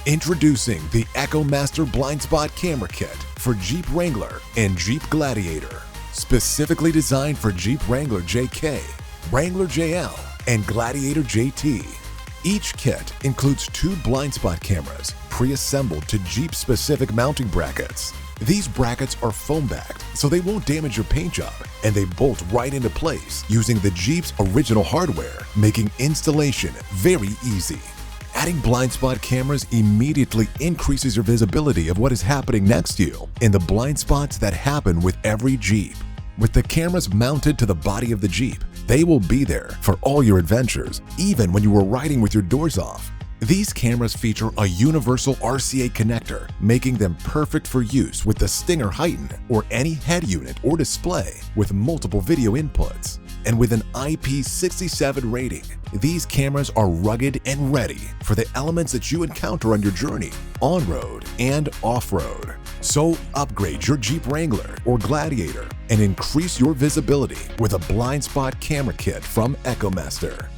Introducing the EchoMaster Blind Spot Camera Kit for Jeep Wrangler and Jeep Gladiator. Specifically designed for Jeep Wrangler JK, Wrangler JL, and Gladiator JT. Each kit includes 2 blind spot cameras pre-assembled to Jeep-specific mounting brackets. These brackets are foam-backed, so they won't damage your paint job, and they bolt right into place using the Jeep's original hardware, making installation very easy. Adding blind spot cameras immediately increases your visibility of what is happening next to you in the blind spots that happen with every Jeep. With the cameras mounted to the body of the Jeep, they will be there for all your adventures, even when you are riding with your doors off. These cameras feature a universal RCA connector, making them perfect for use with the Stinger Heighten or any head unit or display with multiple video inputs. And with an IP67 rating, these cameras are rugged and ready for the elements that you encounter on your journey, on-road and off-road. So upgrade your Jeep Wrangler or Gladiator and increase your visibility with a blind spot camera kit from EchoMaster.